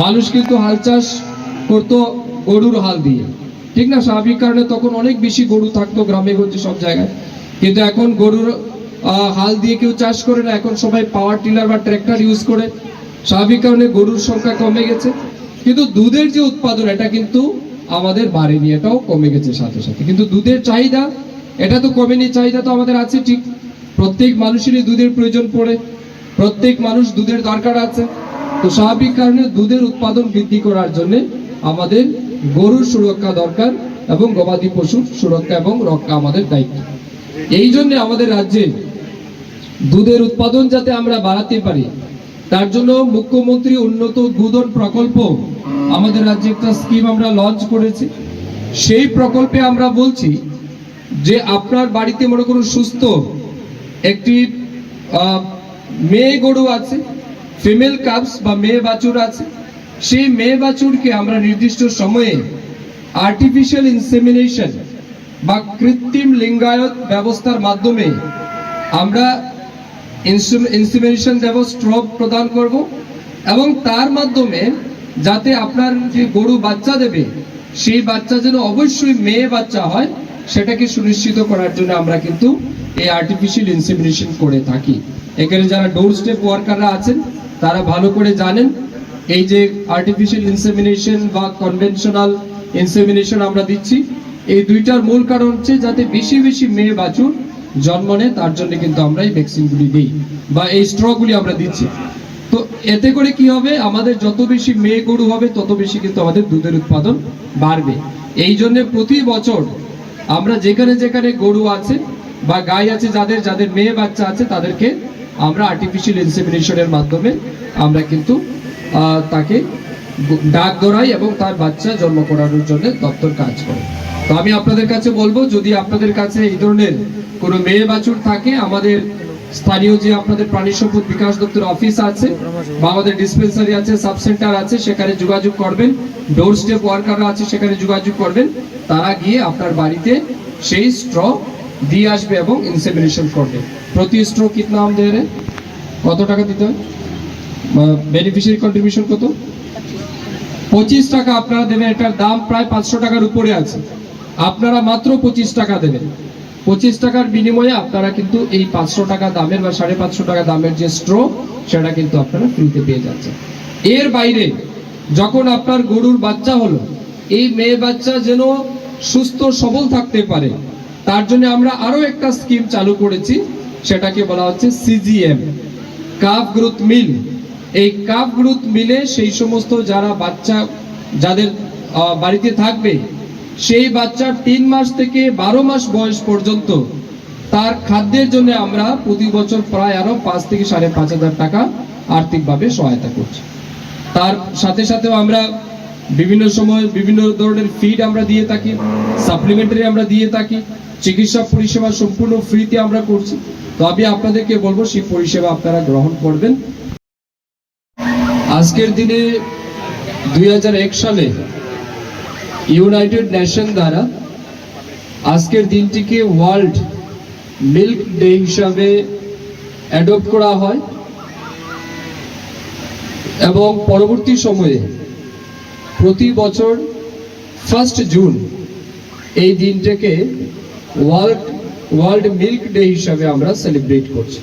মানুষ কিন্তু হাল চাষ করতো গরুর হাল দিয়ে, ঠিক না? স্বাভাবিক কারণে তখন অনেক বেশি গরু থাকতো গ্রামে গঞ্জে সব জায়গায়, কিন্তু এখন গরুর হাল দিয়ে কেউ চাষ করে না, এখন সবাই পাওয়ার টিলার বা ট্র্যাক্টর ইউজ করে। স্বাভাবিক কারণে গরুর সংখ্যা কমে গেছে, কিন্তু দুধের যে উৎপাদন এটা কিন্তু আমাদের বাড়েনি, এটাও কমে গেছে সাথে সাথে। কিন্তু দুধের চাহিদা এটা তো কমেনি, চাহিদা তো আমাদের আছে ঠিক। প্রত্যেক মানুষেরই দুধের প্রয়োজন পড়ে, প্রত্যেক মানুষ দুধের দরকার আছে। তো স্বাভাবিক কারণে দুধের উৎপাদন বৃদ্ধি করার জন্য আমাদের গরুর সুরক্ষা দরকার এবং গবাদি পশুর সুরক্ষা এবং রক্ষা আমাদের দায়িত্ব। এই জন্য আমাদের রাজ্যে দুধের উৎপাদন যাতে আমরা বাড়াতে পারি, তার জন্য মুখ্যমন্ত্রী উন্নত দুধন প্রকল্প আমাদের রাজ্যে একটা স্কিম আমরা লঞ্চ করেছি। সেই প্রকল্পে আমরা বলছি যে আপনার বাড়িতে মনে করুন সুস্থ একটি মেয়ে গরু আছে, ফিমেল কাপস বা মেয়ে বাছুর আছে, সেই মেয়ে বাছুরকে আমরা নির্দিষ্ট সময়ে আর্টিফিশিয়াল ইনসেমিনেশন বা কৃত্রিম লিঙ্গায়ত ব্যবস্থার মাধ্যমে আমরা ইনসেমিনেশন দেব, স্ট্রব প্রদান করব, এবং তার মাধ্যমে যাতে আপনার যে গরু বাচ্চা দেবে সেই বাচ্চা যেন অবশ্যই মেয়ে বাচ্চা হয় সেটাকে সুনিশ্চিত করার জন্য আমরা কিন্তু এই আর্টিফিশিয়াল ইনসেমিনেশন করে থাকি। এখানে যারা ডোর স্টেপ ওয়ার্কাররা আছেন তারা ভালো করে জানেন এই যে আর্টিফিশিয়াল ইনসেমিনেশন বা কনভেনশনাল ইনসেমিনেশন আমরা দিচ্ছি, এই দুইটার মূল কারণ হচ্ছে যাতে বেশি বেশি মেয়ে বাছুর জন্ম নেয়, তার জন্য কিন্তু আমরা এই ভ্যাকসিনগুলি দিই বা এই স্ট্রগুলি আমরা দিচ্ছি। তো এতে করে কি হবে, আমাদের যত বেশি মেয়ে গরু হবে তত বেশি কিন্তু আমাদের দুধের উৎপাদন বাড়বে। এই জন্য প্রতি বছর আমরা যেখানে যেখানে গরু আছে বা গাই আছে, যাদের যাদের মেয়ে বাচ্চা আছে তাদেরকে আমরা আর্টিফিশিয়াল ইনসেমিনেশনের মাধ্যমে আমরা কিন্তু তাকে ডাক ধরাই এবং তার বাচ্চা জন্ম করানোর জন্য দপ্তর কাজ করে। তো আমি আপনাদের কাছে বলবো, যদি আপনাদের কাছে এই ধরনের কোনো মেয়ে বাছুর থাকে, আমাদের স্থানীয় যে আপনাদের প্রাণী সম্পদ বিকাশ দপ্তর অফিস আছে বা আমাদের ডিসপেন্সারি আছে, সাব সেন্টার আছে, সেখানে যোগাযোগ করবেন। ডোর স্টেপ ওয়ার্কাররা আছে, সেখানে যোগাযোগ করবেন। তারা গিয়ে আপনার বাড়িতে সেই স্ট্র দিয়ে আসবে এবং ইনসেমিনেশন করবে। প্রতি স্ট্র কিতনা আম দে রে, কত টাকা দিতে হয়? বেনিফিশিয়ারি কন্ট্রিবিউশন কত? 25 টাকা আপনারা দেবেন। এটার দাম প্রায় 500 টাকার উপরে আছে, আপনারা মাত্র 25 টাকা দেবেন। 25 টাকার বিনিময়ে আপনারা কিন্তু এই 500 টাকা দামের বা 550 টাকা দামের যে স্ট্র সেটা কিন্তু আপনারা ফ্রিতে পেয়ে যাচ্ছেন। এর বাইরে যখন আপনার গরুর বাচ্চা হলো, এই মেয়ে বাচ্চা যেন সুস্থ সবল থাকতে পারে, তার জন্য আমরা আরো একটা স্কিম চালু করেছি, সেটাকে বলা হচ্ছে সিজিএম, কাফ গ্রোথ মিল। এই কাফ গ্রোথ মিলে সেই সমস্ত যারা বাচ্চা যাদের বাড়িতে থাকবে, সেই বাচ্চার 3 মাস থেকে 12 মাস বয়স পর্যন্ত তার খাদ্যের জন্য আমরা প্রতি বছর প্রায় আরো 5 থেকে 5,500 টাকা আর্থিকভাবে সহায়তা করছি। তার সাথে সাথেও আমরা বিভিন্ন সময় বিভিন্ন ধরনের ফিড আমরা দিয়ে থাকি, সাপ্লিমেন্টারি আমরা দিয়ে থাকি, চিকিৎসা পরিষেবা সম্পূর্ণ ফ্রিতে আমরা করছি। তো আমি আপনাদেরকে বলবো সেই পরিষেবা আপনারা গ্রহণ করবেন। আজকের দিনে 2001 সালে ইউনাইটেড নেশন দ্বারা আজকের দিনটিকে ওয়ার্ল্ড মিল্ক ডে হিসাবে অ্যাডপ্ট করা হয় এবং পরবর্তী সময়ে প্রতি বছর 1 জুন এই দিনটাকে ওয়ার্ল্ড মিল্ক ডে হিসাবে আমরা সেলিব্রেট করছি।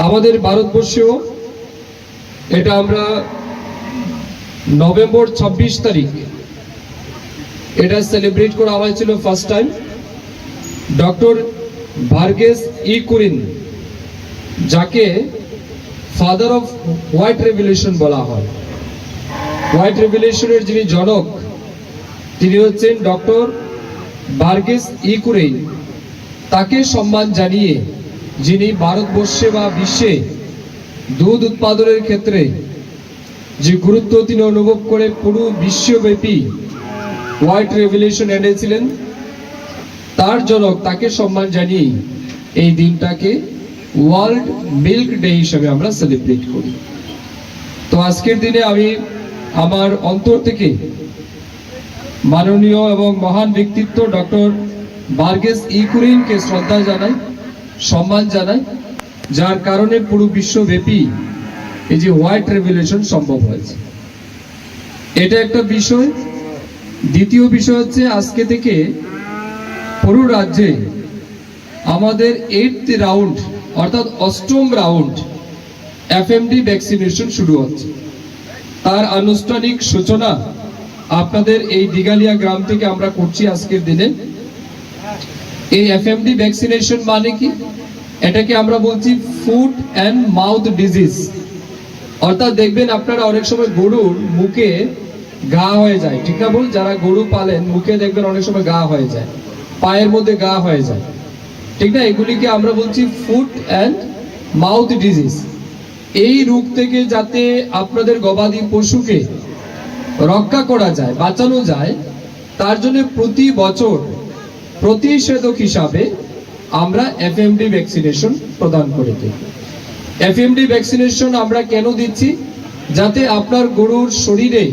আমাদের ভারতবর্ষেও এটা আমরা নভেম্বর 26 তারিখ এটা সেলিব্রেট করা হয়েছিল ফার্স্ট টাইম। ডক্টর ভার্গেস ই কুরিন, যাকে ফাদার অফ হোয়াইট রেভলিউশন বলা হয়, হোয়াইট রেভলিউশনের যিনি জনক তিনি হচ্ছেন ডক্টর ভার্গেস ই কুরিন। তাকে সম্মান জানিয়ে যিনি ভারতবর্ষে বা বিশ্বে দুধ উৎপাদনের ক্ষেত্রে যে গুরুত্ব তিনি অনুভব করে পুরো বিশ্বব্যাপী হোয়াইট রেভলিউশন এনেছিলেন, তার জনক তাকে সম্মান জানিয়ে এই দিনটাকে ওয়ার্ল্ড মিল্ক ডে হিসেবে আমরা সেলিব্রেট করি। তো আজকের দিনে আমি আমার অন্তর থেকে মাননীয় এবং মহান ব্যক্তিত্ব ডক্টর ভার্গেস ই কুরিনকে শ্রদ্ধা জানাই, সম্মান জানাই, যার কারণে পুরো বিশ্বব্যাপী এই যে হোয়াইট রেভলিউশন সম্ভব হয়েছে। এটা একটা বিষয়। দ্বিতীয় বিষয় হচ্ছে আজকে থেকে পুরো রাজ্যে আমাদের 8th রাউন্ড অর্থাৎ 8ম রাউন্ড এফএমডি ভ্যাকসিনেশন শুরু হচ্ছে। তার আনুষ্ঠানিক সূচনা আপনাদের এই দিগালিয়া গ্রাম থেকে আমরা করছি আজকের দিনে। এই এফএমডি ভ্যাকসিনেশন মানে কি? এটাকে আমরা বলছি ফুট অ্যান্ড মাউথ ডিজিজ। অর্থাৎ দেখবেন আপনারা অনেক সময় গরুর মুখে ঘা হয়ে যায়, ঠিক না বল? যারা গরু পালেন মুখে দেখবেন অনেক সময় ঘা হয়ে যায়, পায়ের মধ্যে ঘা হয়ে যায়, ঠিক না? এগুলিকে আমরা বলছি ফুট অ্যান্ড মাউথ ডিজিজ। এই রোগ থেকে যাতে আপনাদের গবাদি পশুকে রক্ষা করা যায়, বাঁচানো যায়, তার জন্য প্রতি বছর প্রতিষেধক হিসাবে আমরা এফএমডি ভ্যাকসিনেশন প্রদান করে থাকি। এফএমডি ভ্যাকসিনেশন আমরা কেন দিচ্ছি? যাতে আপনার গরুর শরীরে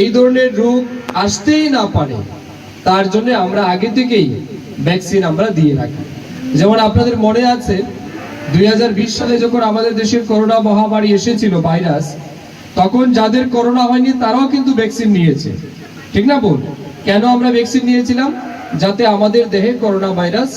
এই ধরনের রোগ আসতেই না পারে, তার জন্য আমরা আগে থেকেই ভ্যাকসিন আমরা দিয়ে রাখি। যেমন আপনাদের মনে আছে 2020 সালে যখন আমাদের দেশের করোনা মহামারী এসেছিল, ভাইরাস, তখন যাদের করোনা হয়নি তারাও কিন্তু ভ্যাকসিন নিয়েছে, ঠিক না বল? কেন আমরা ভ্যাকসিন নিয়েছিলাম? যাতে আমাদের দেহে করোনা ভাইরাস